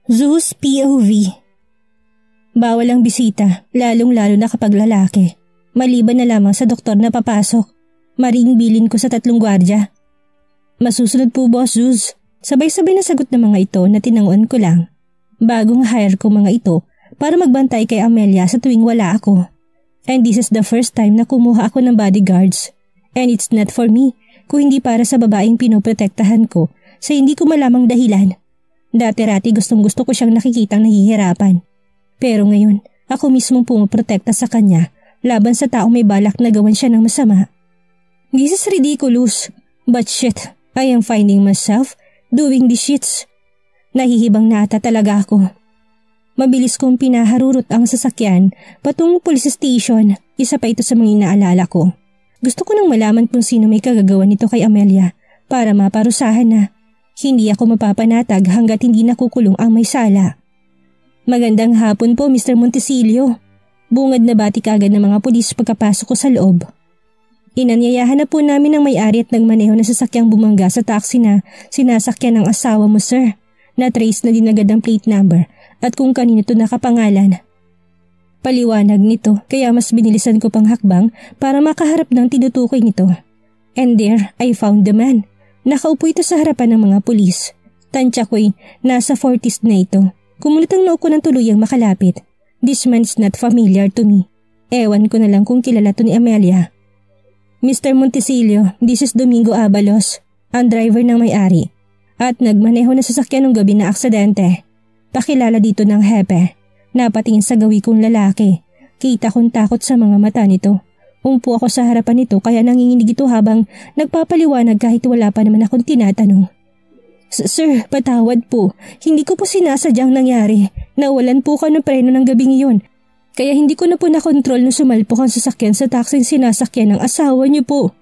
Zeus POV. Bawal ang bisita, lalong-lalo na kapag lalaki. Maliban na lamang sa doktor na papasok. Maring bilin ko sa 3 gwardya. Masusunod po, Boss Zeus. Sabay-sabay na sagot ng mga ito na tinanguan ko lang. Bagong hire ko mga ito para magbantay kay Amelia sa tuwing wala ako. And this is the first time na kumuha ako ng bodyguards. And it's not for me, kung hindi para sa babaeng pinoprotektahan ko sa hindi ko malamang dahilan. Dati-rati gustong-gusto ko siyang nakikitang nahihirapan. Pero ngayon, ako mismong pumoprotekta sa kanya laban sa taong may balak na gawan siya ng masama. This is ridiculous, but shit, I am finding myself doing these shits. Nahihibang na ata talaga ako. Mabilis kong pinaharurot ang sasakyan patungong police station. Isa pa ito sa mga inaalala ko. Gusto ko nang malaman kung sino may kagagawa nito kay Amelia para maparusahan na. Hindi ako mapapanatag hanggat hindi nakukulong ang may sala. Magandang hapon po, Mr. Montesilio. Bungad na bati kaagad ng mga pulis pagkapasok ko sa loob. Inanyayahan na po namin ang may-ari at nagmaneho na sasakyang bumangga sa taxi na sinasakyan ng asawa mo, sir. Na-trace na din agad ang plate number at kung kanino ito nakapangalan. Paliwanag nito kaya mas binilisan ko pang hakbang para makaharap ng tinutukoy nito. And there, I found the man. Nakaupo ito sa harapan ng mga pulis. Tansya ko'y nasa 40s na ito. Kumulit ang noo ko ng tuluyang makalapit. This man is not familiar to me. Ewan ko na lang kung kilala to ni Amelia. Mr. Montesilio, this is Domingo Abalos, ang driver ng may-ari. At nagmaneho na sasakyan ng gabi na aksidente. Pakilala dito ng hepe. Napatingin sa gawi kong lalaki. Kita kong takot sa mga mata nito. Umpo ako sa harapan nito kaya nanginginig ito habang nagpapaliwanag kahit wala pa naman akong tinatanong. Sir, patawad po. Hindi ko po sinasadyang nangyari. Nawalan po ka ng preno ng gabing iyon. Kaya hindi ko na po nakontrol na sumalpok ang sasakyan sa taksing sinasakyan ng asawa niyo po.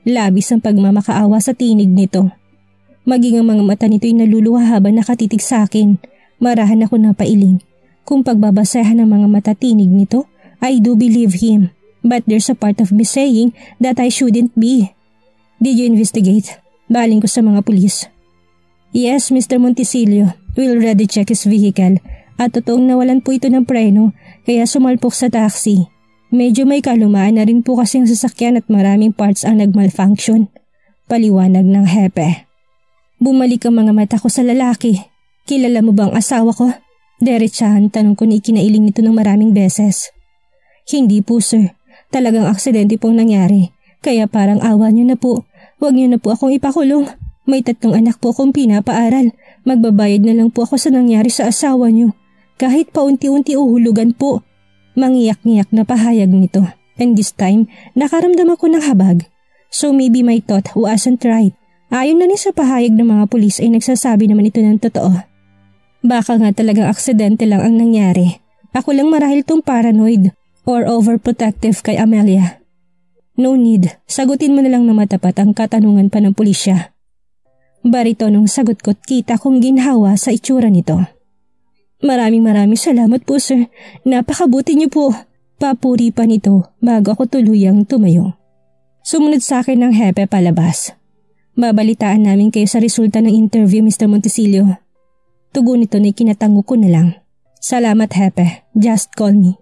Labis ang pagmamakaawa sa tinig nito. Maging ang mga mata nito'y naluluha habang nakatitig sa akin. Marahan ako napailing. Kung pagbabasehan ng mga mata tinig nito, I do believe him. But there's a part of me saying that I shouldn't be. Did you investigate? Baling ko sa mga pulis. Yes, Mr. Montesilio. We already check his vehicle. At totoong nawalan po ito ng preno kaya sumalpok sa taxi. Medyo may kalumaan na rin po kasi ang sasakyan at maraming parts ang nagmalfunction. Paliwanag ng hepe. Bumalik ang mga mata ko sa lalaki. Kilala mo bang asawa ko? Diretsahan tanong ko na ikinailing nito ng maraming beses. Hindi po, sir. Talagang aksidente pong nangyari. Kaya parang awa niyo na po. Huwag niyo na po akong ipakulong. May 3 anak po akong pinapaaral. Magbabayad na lang po ako sa nangyari sa asawa niyo. Kahit paunti-unti uhulugan po. Mangiyak-ngiyak na pahayag nito. And this time, nakaramdam ako ng habag. So maybe my thought wasn't right. Ayon na rin sa pahayag ng mga pulis ay nagsasabi naman ito ng totoo. Baka nga talagang aksidente lang ang nangyari. Ako lang marahil tong paranoid or overprotective kay Amelia. No need, sagutin mo na lang na matapat ang katanungan pa ng pulisya. Barito nung sagot ko't kita kong ginhawa sa itsura nito. Maraming salamat po, sir. Napakabuti niyo po. Papuri pa nito bago ako tuluyang tumayo. Sumunod sa akin ng hepe palabas. Babalitaan namin kayo sa resulta ng interview, Mr. Montesilio. Tugon nito na ikinatango ko na lang. Salamat, hepe. Just call me.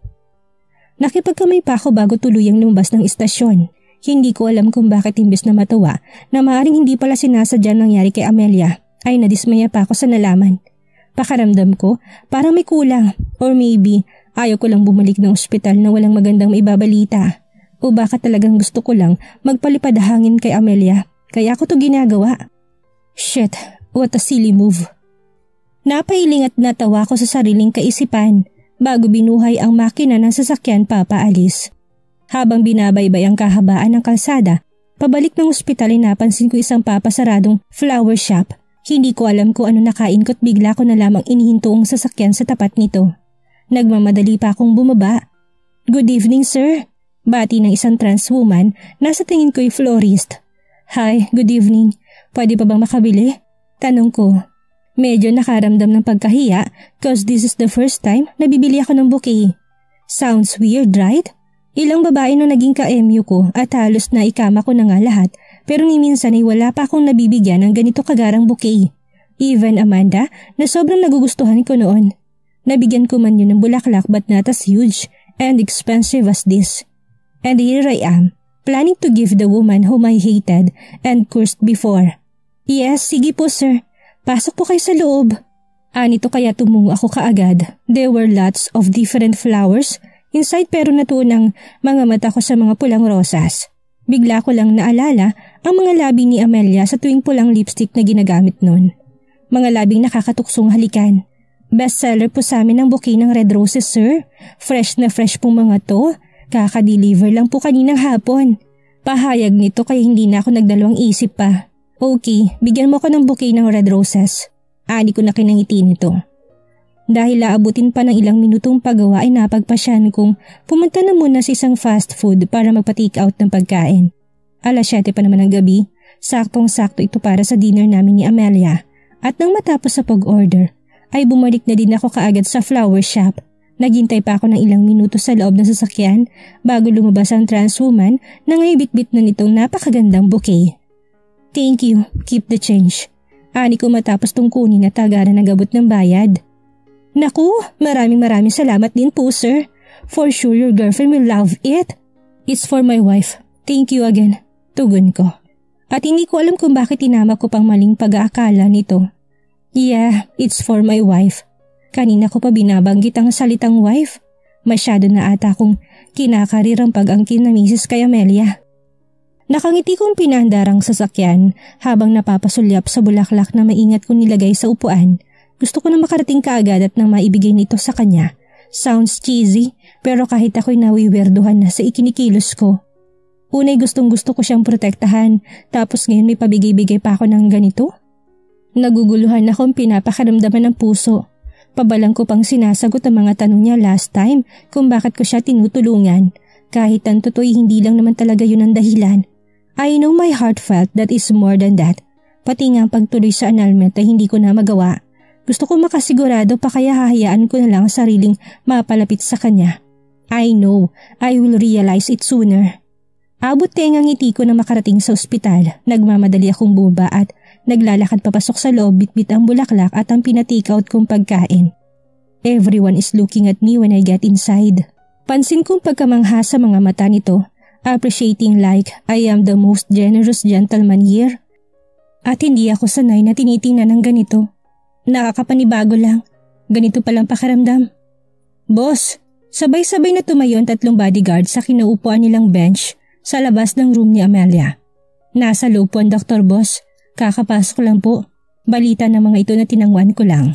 Nakipagkamay pa ako bago tuluyang lumabas ng istasyon. Hindi ko alam kung bakit imbes na matuwa na maaaring hindi pala sinasadya nangyari kay Amelia ay nadismaya pa ako sa nalaman. Pakaramdam ko parang may kulang or maybe ayaw ko lang bumalik ng ospital na walang magandang maibabalita. O baka talagang gusto ko lang magpalipad hangin kay Amelia kaya ako to ginagawa. Shit, what a silly move. Napailing at natawa ko sa sariling kaisipan bago binuhay ang makina ng sasakyan papaalis. Habang binabaybay ang kahabaan ng kalsada, pabalik ng ospital ay napansin ko isang papasaradong flower shop. Hindi ko alam kung ano nakain ko at bigla ko na lamang inihinto ang sasakyan sa tapat nito. Nagmamadali pa akong bumaba. Good evening, sir. Bati ng isang trans woman na sa tingin ko'y florist. Hi, good evening. Pwede pa bang makabili? Tanong ko. Medyo nakaramdam ng pagkahiya cause this is the first time na bibili ako ng bouquet. Sounds weird, right? Ilang babae nung naging ka-MU ko at halos na ikama ko na nga lahat pero ni minsan ay wala pa akong nabibigyan ng ganito kagarang bouquet. Even Amanda na sobrang nagugustuhan ko noon. Nabigyan ko man yun ng bulaklak but not as huge and expensive as this. And here I am, planning to give the woman whom I hated and cursed before. Yes, sige po sir. Pasok po kayo sa loob. Anito kaya tumungo ako kaagad. There were lots of different flowers inside pero natuon ang mga mata ko sa mga pulang rosas. Bigla ko lang naalala ang mga labi ni Amelia sa tuwing pulang lipstick na ginagamit noon. Mga labing nakakatuksong halikan. Bestseller po sa amin ang bouquet ng red roses sir. Fresh na fresh pong mga to. Kaka-deliver lang po kaninang hapon. Pahayag nito kaya hindi na ako nagdalawang isip pa. Okay, bigyan mo ko ng bouquet ng red roses. Ani ko na kinangiti nito. Dahil laabutin pa ng ilang minutong paggawa ay napagpasyan kong pumunta na muna sa isang fast food para magpa-take out ng pagkain. 7:00 pa naman ng gabi, saktong-sakto ito para sa dinner namin ni Amelia. At nang matapos sa pag-order, ay bumalik na din ako kaagad sa flower shop. Naghintay pa ako ng ilang minuto sa loob ng sasakyan bago lumabas ang trans woman na ngay bitbit na nitong napakagandang bouquet. Thank you, keep the change. Ani ko matapos tong kunin at tagaran ng gabot ng bayad. Naku, maraming salamat din po sir. For sure your girlfriend will love it. It's for my wife. Thank you again. Tugon ko. At hindi ko alam kung bakit tinama ko pang maling pag-aakala nito. Yeah, it's for my wife. Kanina ko pa binabanggit ang salitang wife. Masyado na ata kong kinakarirang pag-angkin na misis kay Amelia. Nakangiti kong pinandarang sasakyan habang napapasulyap sa bulaklak na maingat kong nilagay sa upuan. Gusto ko na makarating kaagad at nang maibigay nito sa kanya. Sounds cheesy pero kahit ako'y nawiwerduhan na sa ikinikilos ko. Unay gustong-gusto ko siyang protektahan tapos ngayon may pabigay-bigay pa ako ng ganito. Naguguluhan akong pinapakaramdaman ng puso. Pabalang ko pang sinasagot ang mga tanong niya last time kung bakit ko siya tinutulungan. Kahit ang totoo'y hindi lang naman talaga yun ang dahilan. I know my heart felt that is more than that. Pati nga ang pagtuloy sa annulment ay hindi ko na magawa. Gusto ko makasigurado pa kaya hahayaan ko na lang ang sariling mapalapit sa kanya. I know, I will realize it sooner. Abot tengang ngiti ko na makarating sa ospital. Nagmamadali akong buba at naglalakad papasok sa loob bitbit ang bulaklak at ang pinatake out kong pagkain. Everyone is looking at me when I get inside. Pansin kong pagkamangha sa mga mata nito, appreciating like I am the most generous gentleman here. At hindi ako sanay na tinitingnan ng ganito. Nakakapanibago lang. Ganito palang pakiramdam. Boss, sabay-sabay na tumayo ang 3 bodyguard sa kinaupuan nilang bench sa labas ng room ni Amelia. Nasa loob po ang doktor boss. Kakapasok lang po. Balita ng mga ito na tinangwan ko lang.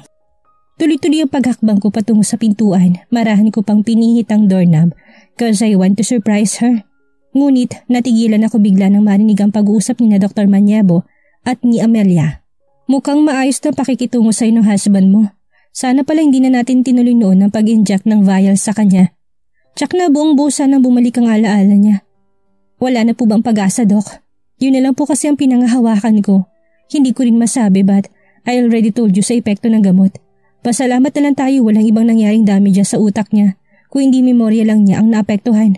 Tuloy-tuloy ang paghakbang ko patungo sa pintuan. Marahan ko pang pinihit ang doorknob cause I want to surprise her. Ngunit natigilan ako bigla nang marinig ang pag-uusap ni na Dr. Maniebo at ni Amelia. Mukhang maayos na pakikitungo sa ng husband mo. Sana pala hindi na natin tinuloy noon ang pag-inject ng vial sa kanya. Tsak na buong busa nang bumalik ang alaala niya. Wala na po bang pag-asa, Doc? Yun na lang po kasi ang pinangahawakan ko. Hindi ko rin masabi but I already told you sa epekto ng gamot. Pasalamat na lang tayo walang ibang nangyaring damage sa utak niya. Kung hindi memorya lang niya ang naapektuhan.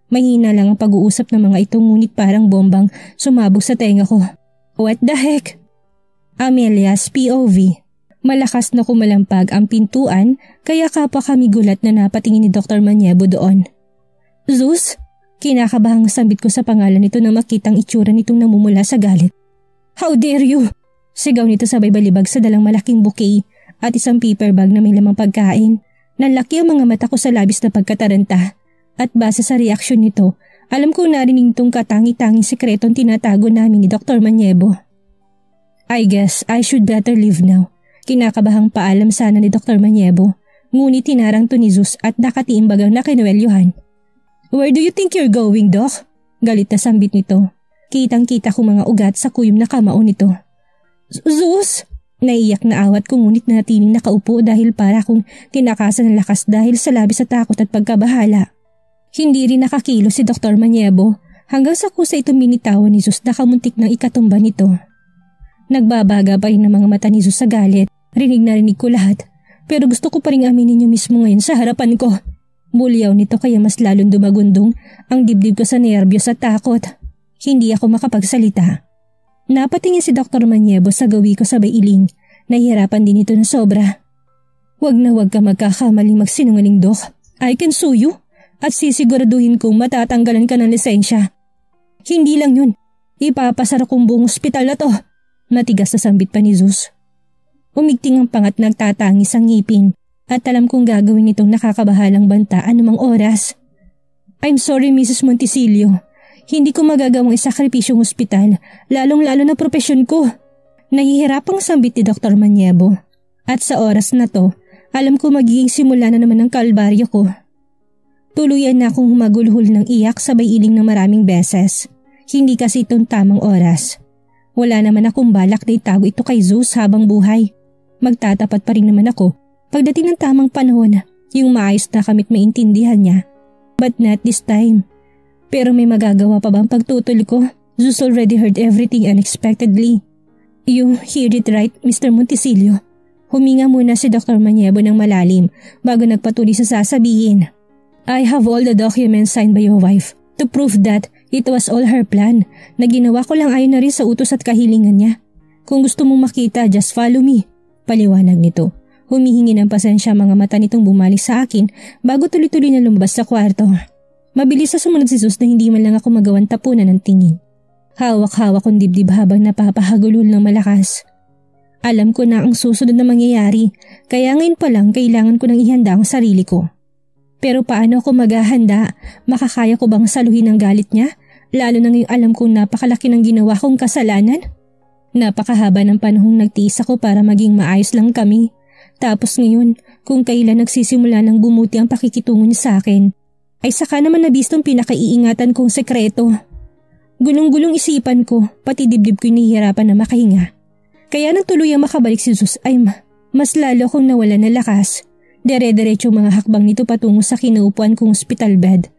Mahina lang ang pag-uusap ng mga ito ngunit parang bombang sumabog sa tenga ko. What the heck? Amelia's POV. Malakas na kumalampag ang pintuan kaya kapwa kami gulat na napatingin ni Dr. Maniebo doon. Zeus? Kinakabahang sambit ko sa pangalan nito na makitang itsura nitong namumula sa galit. How dare you? Sigaw nito sabay balibag sa dalang malaking bouquet at isang paper bag na may lamang pagkain. Nanlaki ang mga mata ko sa labis na pagkataranta. At base sa reaksyon nito, alam kong narinig itong katangi-tanging sekretong tinatago namin ni Dr. Maniebo. I guess I should better leave now. Kinakabahang paalam sana ni Dr. Maniebo, ngunit tinarang to ni Zeus at nakatiimbagang nakinuwelyuhan. Where do you think you're going, Doc? Galit na sambit nito. Kitang-kita ko mga ugat sa kuyom na kamao nito. Zeus! Naiyak na awat ko ngunit natiling nakaupo dahil para akong tinakasan ng lakas dahil sa labis sa takot at pagkabahala. Hindi rin nakakilo si Dr. Maniebo hanggang sa kusa itong binitawan ni Zeus na kamuntik ng ikatumba nito. Nagbabaga pa rin ang mga mata ni Zeus sa galit. Rinig na rinig ko lahat. Pero gusto ko pa rin aminin niyo mismo ngayon sa harapan ko. Bulyaw nito kaya mas lalong dumagundong ang dibdib ko sa nerbiyos at takot. Hindi ako makapagsalita. Napatingin si Dr. Maniebo sa gawi ko sabay iling Nahihirapan din ito na sobra. Wag na wag ka magkakamaling magsinungaling, Doc. I can sue you at sisiguraduhin kong matatanggalan ka ng lisensya. Hindi lang yun. Ipapasara kong buong ospital na to. Matigas na sambit pa ni Zeus. Umigting ang pangat nagtatangis ang ngipin at alam kong gagawin itong nakakabahalang banta anumang oras. I'm sorry, Mrs. Monticello. Hindi ko magagawang isakripisyong ospital, lalong-lalo na propesyon ko. Nahihirapang sambit ni Dr. Maniebo. At sa oras na to, alam ko magiging simula na naman ang kalbaryo ko. Tuluyan na akong humagulhol ng iyak sabay iling ng maraming beses. Hindi kasi itong tamang oras. Wala naman akong balak na itago ito kay Zeus habang buhay. Magtatapat pa rin naman ako pagdating ng tamang panahon, yung maayos na kamit maintindihan niya. But not this time. Pero may magagawa pa bang pagtutol ko? Zeus already heard everything unexpectedly. You heard it right, Mr. Monticello. Huminga muna si Dr. Maniebo ng malalim bago nagpatuloy sa sasabihin. I have all the documents signed by your wife to prove that it was all her plan na ginawa ko lang ayon na rin sa utos at kahilingan niya. Kung gusto mong makita, just follow me. Paliwanag nito. Humihingi ng pasensya mga mata nitong bumalik sa akin bago tuloy-tuloy na lumabas sa kwarto. Mabilis sa sumunod si Zeus na hindi man lang ako magawang tapunan ng tingin. Hawak-hawak kong dibdib habang napapahagulol ng malakas. Alam ko na ang susunod na mangyayari, kaya ngayon pa lang kailangan ko nang ihanda ang sarili ko. Pero paano ako maghahanda? Makakaya ko bang saluhin ang galit niya? Lalo na ngayong alam kong napakalaki ng ginawa kong kasalanan? Napakahaba ng panahong nagtiis ako para maging maayos lang kami. Tapos ngayon, kung kailan nagsisimula ng bumuti ang pakikitungo niya sa akin, ay saka naman nabistong pinakaiingatan kong sekreto. Gulong-gulong isipan ko, pati dibdib ko'y nahihirapan na makahinga. Kaya nang tuluyang makabalik si Zeus ay mas lalo akong nawala ng lakas. Dere-derecho mga hakbang nito patungo sa kinaupuan kong hospital bed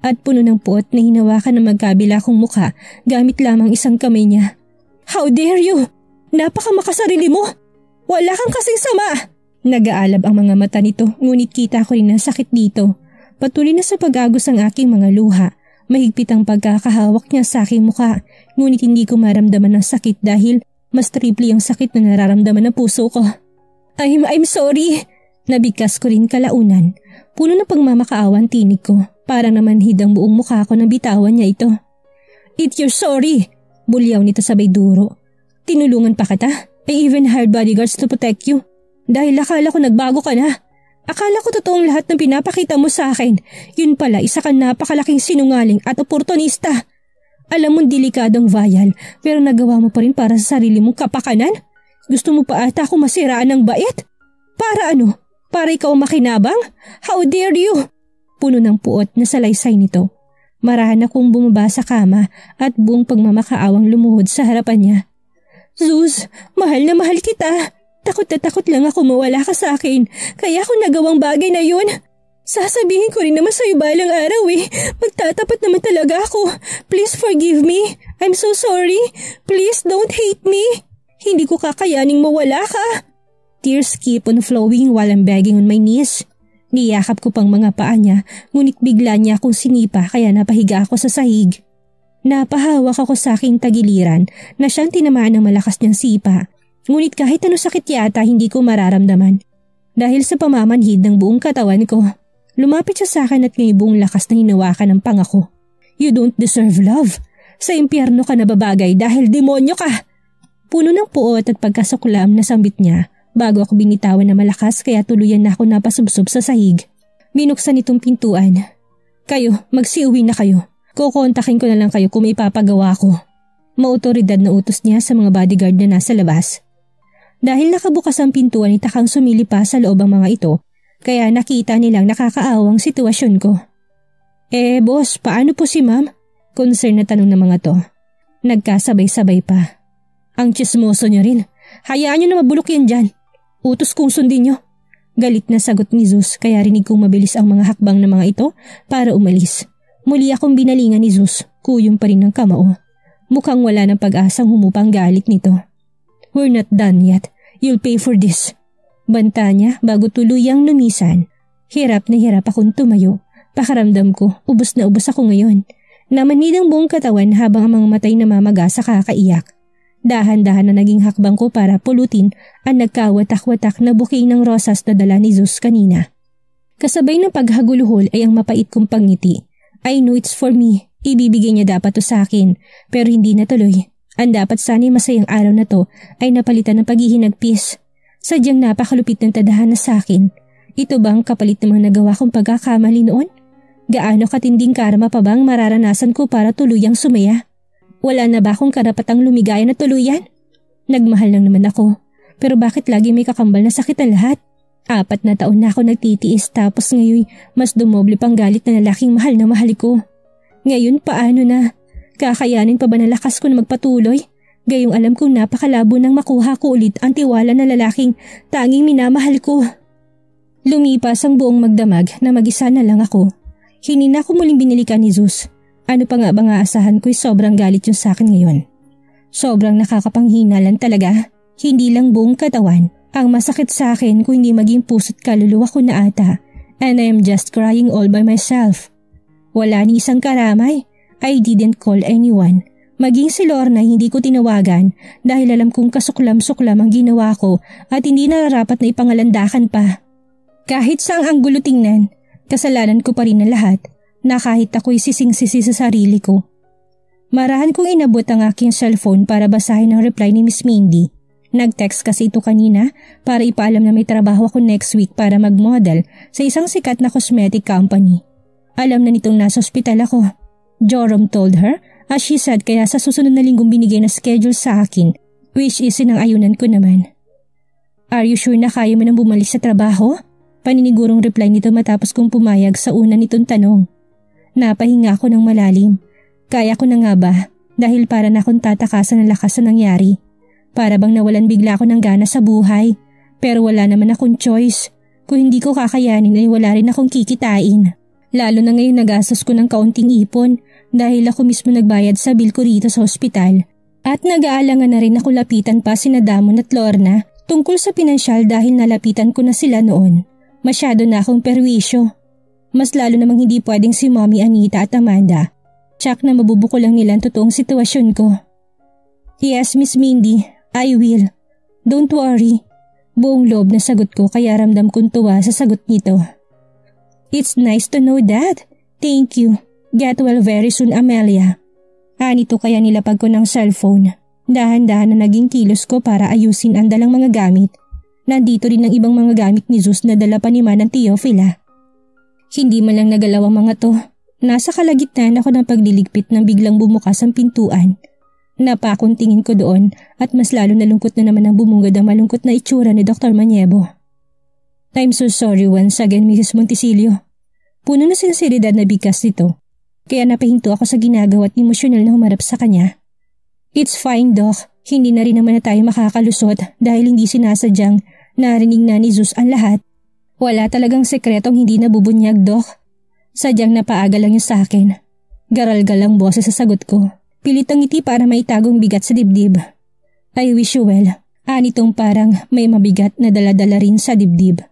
at puno ng puot na hinawakan ng magkabila kong mukha gamit lamang isang kamay niya. How dare you! Napakamakasarili mo! Wala kang kasing sama! Nag-aalab ang mga mata nito ngunit kita ko rin ang sakit dito. Patuloy na sa pag-agos ang aking mga luha. Mahigpit ang pagkakahawak niya sa aking mukha ngunit hindi ko maramdaman ang sakit dahil mas triple ang sakit na nararamdaman ng puso ko. I'm sorry! Nabigkas ko rin kalaunan. Puno ng pagmamakaawan tinig ko. Parang namanhid ang buong mukha ko nang bitawan niya ito. It's your sorry! Bulyaw nito sabay duro. Tinulungan pa kita. I even hired bodyguards to protect you. Dahil akala ko nagbago ka na. Akala ko totoong lahat ng pinapakita mo sa akin. Yun pala isa kang napakalaking sinungaling at oportunista. Alam mong delikadong vial pero nagawa mo pa rin para sa sarili mong kapakanan? Gusto mo pa ata ako masiraan ng bait? Para ano? Para ikaw makinabang? How dare you? Puno ng puot na salaysay nito. Marahan akong bumaba sa kama at buong pagmamakaawang lumuhod sa harapan niya. Zeus, mahal na mahal kita. Takot na takot lang ako mawala ka sa akin. Kaya ako nagawang bagay na yun. Sasabihin ko rin naman sa'yo balang araw eh. Magtatapat naman talaga ako. Please forgive me. I'm so sorry. Please don't hate me. Hindi ko kakayaning mawala ka. Tears keep on flowing while I'm begging on my knees. Niyakap ko pang mga paa niya, ngunit bigla niya akong sinipa kaya napahiga ako sa sahig. Napahawak ako sa aking tagiliran na siyang tinamaan ng malakas niyang sipa. Ngunit kahit ano sakit yata hindi ko mararamdaman. Dahil sa pamamanhid ng buong katawan ko, lumapit siya sa akin at may buong lakas na hinawakan ng pangako. You don't deserve love. Sa impyerno ka nababagay dahil demonyo ka. Puno ng puot at pagkasuklam na sambit niya. Bago ako binitawan na malakas kaya tuluyan na ako napasubsob sa sahig. Binuksan itong pintuan. Kayo, magsiuwi na kayo. Kukontakin ko na lang kayo kung may papagawa ko. Maotoridad na utos niya sa mga bodyguard na nasa labas. Dahil nakabukas ang pintuan ay takang sumili pa sa loob ang mga ito, kaya nakita nilang nakakaawang sitwasyon ko. Boss, paano po si ma'am? Concern na tanong ng mga to. Nagkasabay-sabay pa. Ang chismoso niyo rin. Hayaan niyo na mabulok yan dyan. Utos kong sundin niyo. Galit na sagot ni Zeus kaya rinig kong mabilis ang mga hakbang ng mga ito para umalis. Muli akong binalingan ni Zeus, kuyong pa rin ng kamao. Mukhang wala ng pag-asang humupang galit nito. We're not done yet. You'll pay for this. Banta niya bago tuluyang lumisan. Hirap na hirap akong tumayo. Pakaramdam ko, ubos na ubos ako ngayon. Namanid ang buong katawan habang ang mga matay namamaga sa kakaiyak. Dahan-dahan na naging hakbang ko para pulutin ang nagkawatak-watak na bouquet ng rosas na dala ni Zeus kanina. Kasabay ng paghaguluhol ay ang mapait kong pangiti. I know it's for me. Ibibigay niya dapat to sa akin, pero hindi natuloy. Ang dapat sana'y masayang araw na to ay napalitan ng paghihinagpis. Sadyang napakalupit ng tadhana sa akin. Ito bang kapalit ng mga nagawa kong pagkakamali noon? Gaano katinding karma pa bang mararanasan ko para tuluyang sumaya? Wala na ba akong karapatang lumigaya na tuluyan? Nagmahal lang naman ako, pero bakit lagi may kakambal na sakit ang lahat? 4 na taon na ako nagtitiis tapos ngayon mas dumoble pang galit na lalaking mahal na mahal ko. Ngayon paano na? Kakayanin pa ba ng lakas ko na magpatuloy? Gayong alam kong napakalabo nang makuha ko ulit ang tiwala ng lalaking tanging minamahal ko. Lumipas ang buong magdamag na mag-isa na lang ako. Hindi na ako muling binilikan ni Zeus. Ano pa nga bang aasahan ko'y sobrang galit yung sa akin ngayon. Sobrang nakakapanghinalan talaga. Hindi lang buong katawan. Ang masakit sa akin kung hindi maging puso't kaluluwa ko na ata. And I am just crying all by myself. Wala ni isang karamay. I didn't call anyone. Maging si Lorna hindi ko tinawagan dahil alam kong kasuklam-suklam ang ginawa ko at hindi nararapat na ipangalandakan pa. Kahit saang anggulo tingnan, kasalanan ko pa rin ang lahat na kahit ako'y sising-sisi sa sarili ko. Marahan kong inabot ang aking cellphone para basahin ang reply ni Miss Mindy. Nag-text kasi ito kanina para ipaalam na may trabaho ako next week para mag-model sa isang sikat na cosmetic company. Alam na nitong nasa ospital ako. Joram told her as she said kaya sa susunod na linggong binigay na schedule sa akin, which is sinang-ayunan ko naman. Are you sure na kaya mo nang bumalik sa trabaho? Paninigurong reply nito matapos kong pumayag sa una nitong tanong. Napahinga ako ng malalim. Kaya ko na nga ba dahil para na akong tatakasan ng lakas na nangyari. Para bang nawalan bigla ako ng gana sa buhay. Pero wala naman akong choice. Kung hindi ko kakayanin ay wala rin akong kikitain. Lalo na ngayon nagastos ko ng kaunting ipon dahil ako mismo nagbayad sa bill ko rito sa ospital. At nag-aalangan na rin ako lapitan pa sina Damon at Lorna tungkol sa pinansyal dahil nalapitan ko na sila noon. Masyado na akong perwisyo. Mas lalo namang hindi pwedeng si Mommy Anita at Amanda. Tsak na mabubuko lang nila ang totoong sitwasyon ko. Yes, Miss Mindy, I will. Don't worry. Buong loob na sagot ko kaya ramdam kong tuwa sa sagot nito. It's nice to know that. Thank you. Get well very soon, Amelia. Anito kaya nilapag ko ng cellphone. Dahan-dahan na naging kilos ko para ayusin ang dalang mga gamit. Nandito rin ang ibang mga gamit ni Zeus na dala pa ni Manang Teofila. Hindi man lang nagalaw ang mga to. Nasa kalagitnaan ako ng pagliligpit nang biglang bumukas ang pintuan. Napakong tingin ko doon at mas lalo nalungkot na naman ang bumungad ang malungkot na itsura ni Dr. Maniebo. I'm so sorry once again, Mrs. Montisilio. Puno na sinseridad na bigkas nito. Kaya napahinto ako sa ginagawa at emosyonal na humarap sa kanya. It's fine, Doc. Hindi na rin naman na tayo makakalusot dahil hindi sinasadyang narinig na ni Zeus ang lahat. Wala talagang sekretong hindi nabubunyag, Doc. Sadyang napaaga lang yung sa akin. Garal-gal ang boses sa sagot ko. Pilit ang ngiti para maitagong bigat sa dibdib. I wish you well. Anitong parang may mabigat na dala-dala rin sa dibdib.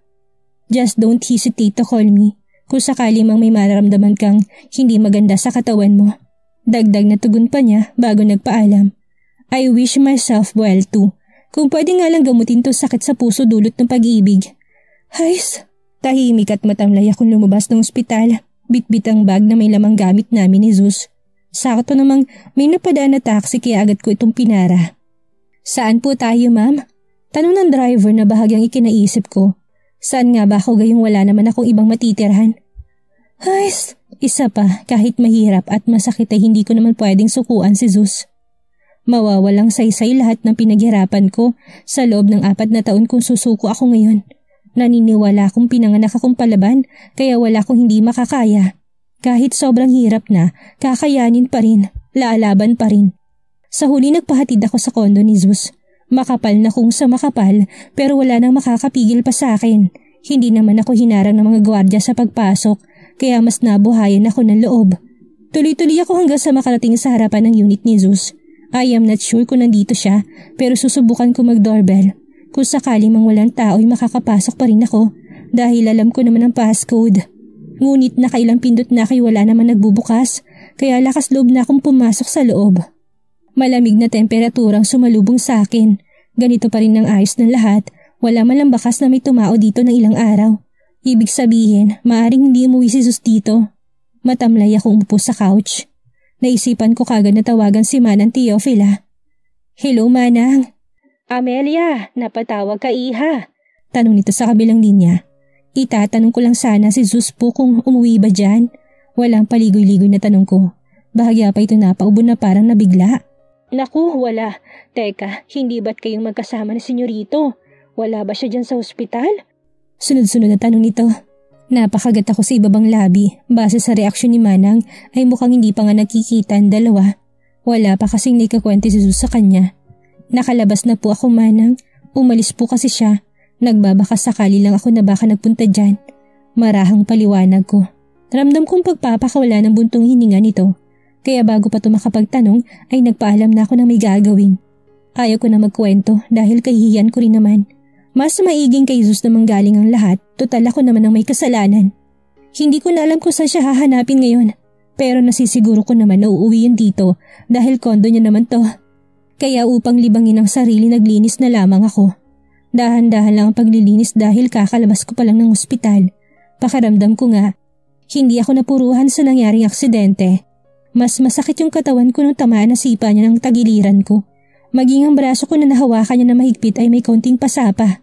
Just don't hesitate to call me kung sakali mang may mararamdaman kang hindi maganda sa katawan mo. Dagdag na tugon pa niya bago nagpaalam. I wish myself well too. Kung pwede nga lang gamutin to sakit sa puso dulot ng pag-ibig. Hays, tahimik at matamlay akong lumabas ng ospital. Bitbit ang bag na may lamang gamit namin ni Zeus. Sakto namang may napadaan na taxi kaya agad ko itong pinara. Saan po tayo, ma'am? Tanong ng driver na bahagyang ikinaisip ko. Saan nga ba ako gayong wala naman akong ibang matitirhan? Hays, isa pa kahit mahirap at masakit ay hindi ko naman pwedeng sukuan si Zeus. Mawawalang saysay lahat ng pinaghirapan ko sa loob ng 4 na taon kung susuko ako ngayon. Naniniwala akong pinanganak akong palaban kaya wala akong hindi makakaya. Kahit sobrang hirap na, kakayanin pa rin, laalaban pa rin. Sa huli nagpahatid ako sa kondo ni Zeus. Makapal na kung sa makapal pero wala nang makakapigil pa sa akin. Hindi naman ako hinarang ng mga gwardya sa pagpasok kaya mas nabuhayan ako ng loob. Tuloy-tuloy ako hanggang sa makarating sa harapan ng unit ni Zeus. I am not sure kung nandito siya pero susubukan ko mag-doorbell. Kung sakali mang walang tao ay makakapasok pa rin ako dahil alam ko naman ang passcode. Ngunit nakailang pindot na kay wala naman nagbubukas kaya lakas loob na akong pumasok sa loob. Malamig na temperaturang sumalubong sa akin. Ganito pa rin ang ayos ng lahat. Wala man lang bakas na may tumao dito ng ilang araw. Ibig sabihin, maaring hindi umuwi si Zeus dito. Matamlay ako umupo sa couch. Naisipan ko kagad na tawagan si Manang Teofila. Hello, Manang. Amelia, napatawag ka iha. Tanong nito sa kabilang linya. Itatanong ko lang sana si Zeus po kung umuwi ba dyan. Walang paligoy-ligoy na tanong ko. Bahagya pa ito napaubo na parang nabigla. Naku, wala. Teka, hindi ba't kayong magkasama na senyorito? Wala ba siya dyan sa ospital? Sunod-sunod na tanong nito. Napakagat ako sa ibabang labi. Base sa reaksyon ni Manang ay mukhang hindi pa nga nakikita ang dalawa. Wala pa kasing naikakwento si Zeus sa kanya. Nakalabas na po ako, Manang. Umalis po kasi siya. Nagbabaka sakali lang ako na baka nagpunta dyan. Marahang paliwanag ko. Ramdam kong pagpapakawala ng buntong hininga nito. Kaya bago pa ito makapagtanong ay nagpaalam na ako na may gagawin. Ayaw ko na magkwento dahil kahihiyan ko rin naman. Mas maiging kay Zeus na manggaling ang lahat, total ako naman ang may kasalanan. Hindi ko na alam kung saan siya hahanapin ngayon. Pero nasisiguro ko naman na uuwi yun dito dahil kondo niya naman to. Kaya upang libangin ang sarili naglinis na lamang ako. Dahan-dahan lang ang paglilinis dahil kakalabas ko pa lang ng ospital. Pakaramdam ko nga, hindi ako napuruhan sa nangyaring aksidente. Mas masakit yung katawan ko nung tamaan na sipa niya ng tagiliran ko. Maging ang braso ko na nahawakan niya na mahigpit ay may kaunting pasapa.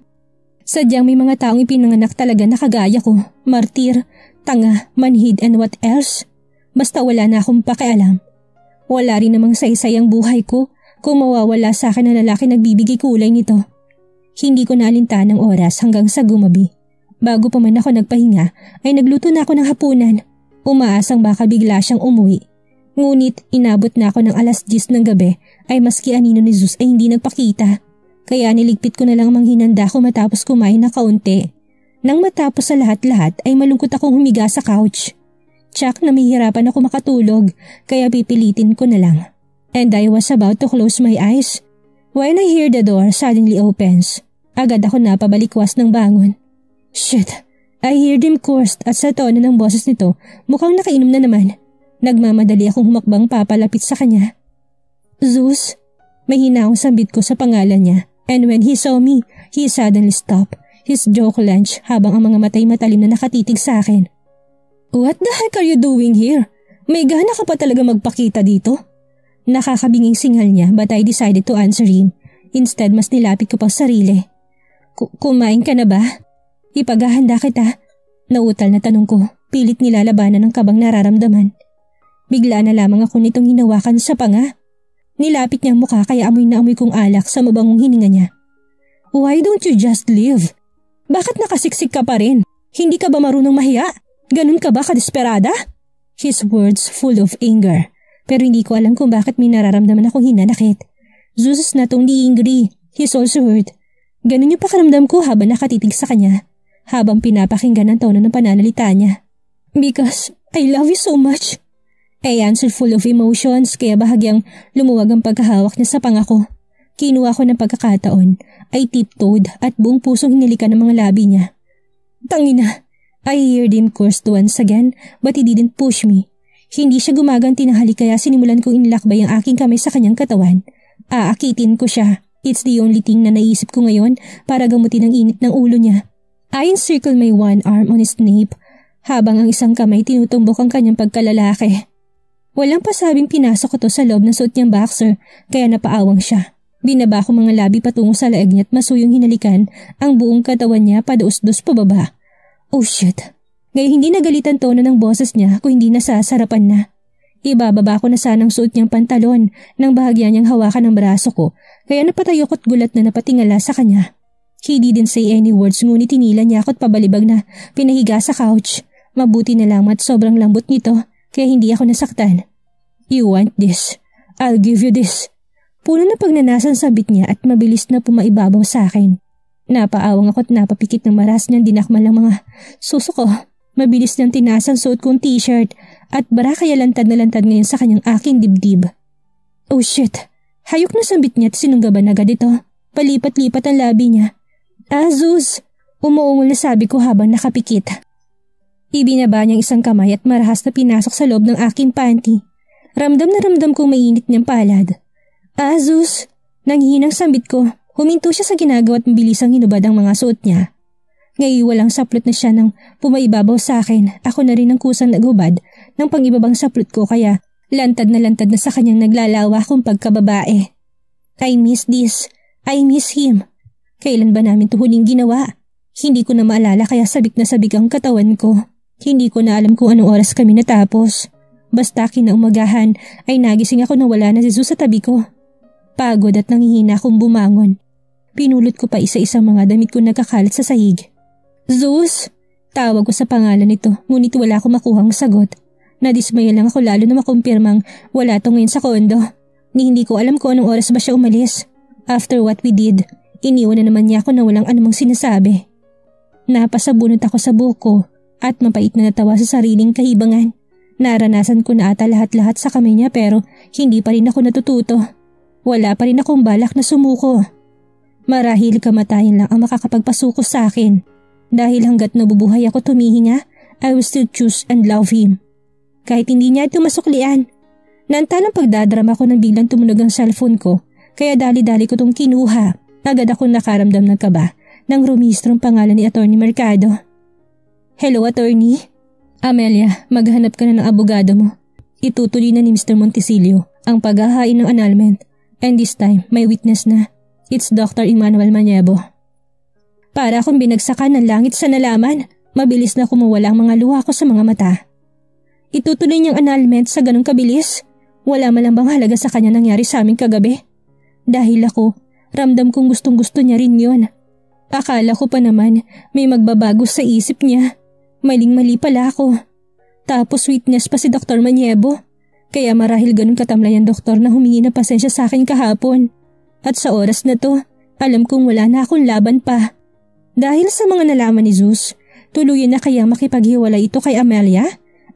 Sadyang may mga taong ipinanganak talaga na kagaya ko. Martir, tanga, manhid and what else? Basta wala na akong pakialam. Wala rin namang saysay ang buhay ko kung mawawala sa akin ang lalaki nagbibigay kulay nito. Hindi ko nalintaan ng oras hanggang sa gumabi. Bago pa man ako nagpahinga ay nagluto na ako ng hapunan. Umaasang baka bigla siyang umuwi. Ngunit inabot na ako ng 10:00 ng gabi ay maski anino ni Zeus ay hindi nagpakita. Kaya niligpit ko na lang manghinanda ko matapos kumain na kaunti. Nang matapos sa lahat-lahat ay malungkot akong humiga sa couch. Tsak na mahihirapan ako makatulog kaya pipilitin ko na lang. And I was about to close my eyes when I hear the door suddenly opens. Agad ako napabalikwas ng bangon. Shit! I hear them cursed at sa tono ng boses nito mukhang nakainom na naman. Nagmamadali akong humakbang papalapit sa kanya. Zeus, mahina akong sambit ko sa pangalan niya. And when he saw me, he suddenly stopped. His jaw clenched habang ang mga matay matalim na nakatitig sa akin. What the heck are you doing here? May gana ka pa talaga magpakita dito? Nakakabinging singal niya but I decided to answer him. Instead mas nilapit ko pang sarili. Kumain ka na ba? Ipaghahanda kita. Nautal na tanong ko, pilit nilalabanan ng kabang nararamdaman. Bigla na lamang ako nitong hinawakan sa panga. Nilapit niya ang mukha kaya amoy na amoy kong alak sa mabangong hininga niya. Why don't you just leave? Bakit nakasiksik ka pa rin? Hindi ka ba marunong mahiya? Ganun ka ba kadesperada? His words full of anger. Pero hindi ko alam kung bakit may nararamdaman akong hinanakit. Zeus is not only angry, he's also hurt. Ganun yung pakaramdam ko habang nakatitig sa kanya. Habang pinapakinggan ang tono ng pananalita niya. Because I love you so much. I answered full of emotions kaya bahagyang lumuwag ang pagkahawak niya sa pangako. Kinuha ko ng pagkakataon, ay tiptoed at buong pusong hinilikan ng mga labi niya. Tangina! I heard him cursed once again but he didn't push me. Hindi siya gumaganti ng halik kaya sinimulan kong inilakbay ang aking kamay sa kanyang katawan. Aakitin ko siya. It's the only thing na naisip ko ngayon para gamutin ang init ng ulo niya. I encircled my one arm on his nape habang ang isang kamay tinutumbok ang kanyang pagkalalaki. Walang pasabing pinasok ko to sa loob ng suot niyang boxer kaya napaawang siya. Binaba ko mga labi patungo sa laeg niya at masuyong hinalikan ang buong katawan niya padaos-dos pababa. Oh shit! Ngayon hindi nagalitan tono ng boses niya kung hindi nasasarapan na. Ibababa ko na sanang suot niyang pantalon nang bahagya niyang hawakan ng braso ko kaya napatayo ko't gulat na napatingala sa kanya. He didn't say any words ngunit tinila niya ako't pabalibag na pinahiga sa couch. Mabuti na lang at sobrang lambot nito. Kaya hindi ako nasaktan. You want this? I'll give you this. Puno na pagnanasan sabit niya at mabilis na pumaibabaw sa akin. Napaawang ako at napapikit ng maras niyang dinakmal ang mga suso ko. Mabilis niyang tinaas ang suot kong t-shirt at bara kaya lantad na lantad ngayon sa kanyang aking dibdib. Oh shit! Hayok na sambit niya at sinunggaban agad ito. Palipat-lipat ang labi niya. Zeus! Umuungol na sabi ko habang nakapikit. Ibinaba niyang isang kamay at marahas na pinasok sa loob ng aking panty. Ramdam na ramdam kong mainit niyang palad. Zeus! Nanghihinang sambit ko. Huminto siya sa ginagawa at mabilisang hinubad ang mga suot niya. Ngayon walang saplot na siya nang pumaibabaw sa akin. Ako na rin ang kusang naghubad ng pangibabang saplot ko kaya lantad na sa kanyang naglalawa kong pagkababae. I miss this. I miss him. Kailan ba namin ito huling ginawa? Hindi ko na maalala kaya sabik na sabik ang katawan ko. Hindi ko na alam kung anong oras kami natapos. Basta kinaumagahan ay nagising ako nang wala na si Zeus sa tabi ko. Pagod at nanghihina akong bumangon. Pinulot ko pa isa-isang mga damit ko nagkakalat sa sahig. Zeus! Tawag ko sa pangalan nito ngunit wala akong makuhang sagot. Nadismaya lang ako lalo na makumpirmang wala to ngayon sa kondo. Hindi ko alam kung anong oras ba siya umalis. After what we did, iniwan na naman niya ako na walang anumang sinasabi. Napasabunot ako sa buko at mapait na natawa sa sariling kahibangan. Naranasan ko na ata lahat-lahat sa kamay niya pero hindi pa rin ako natututo. Wala pa rin akong balak na sumuko. Marahil kamatayan lang ang makakapagpasuko sa akin. Dahil hanggat nabubuhay ako tumihinga, I will still choose and love him. Kahit hindi niya ito masuklian. Nantalang pagdadrama ko nang biglang tumunog ang cellphone ko, kaya dali-dali ko itong kinuha. Agad akong nakaramdam ng kaba nang rumihistrong pangalan ni Atty. Mercado. Hello, Attorney? Amelia, maghanap ka na ng abogado mo. Itutuloy na ni Mr. Montesilio ang paghahain ng annulment and this time may witness na. It's Dr. Emmanuel Maniebo. Para akong binagsakan ng langit sa nalaman, mabilis na kumuwala ang mga luha ko sa mga mata. Itutuloy niyang annulment sa ganong kabilis? Wala man lang bang halaga sa kanya nangyari sa aming kagabi? Dahil ako, ramdam kong gustong-gusto niya rin yun. Akala ko pa naman may magbabago sa isip niya. Maling-mali pala ako. Tapos witness pa si Dr. Maniebo. Kaya marahil ganun katamlay ang doktor na humingi na pasensya sa akin kahapon. At sa oras na to, alam kong wala na akong laban pa. Dahil sa mga nalaman ni Zeus, tuluyan na kaya makipaghiwalay ito kay Amelia?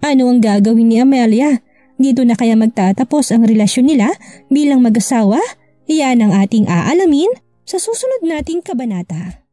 Ano ang gagawin ni Amelia? Dito na kaya magtatapos ang relasyon nila bilang mag-asawa? Iyan ang ating aalamin sa susunod nating kabanata.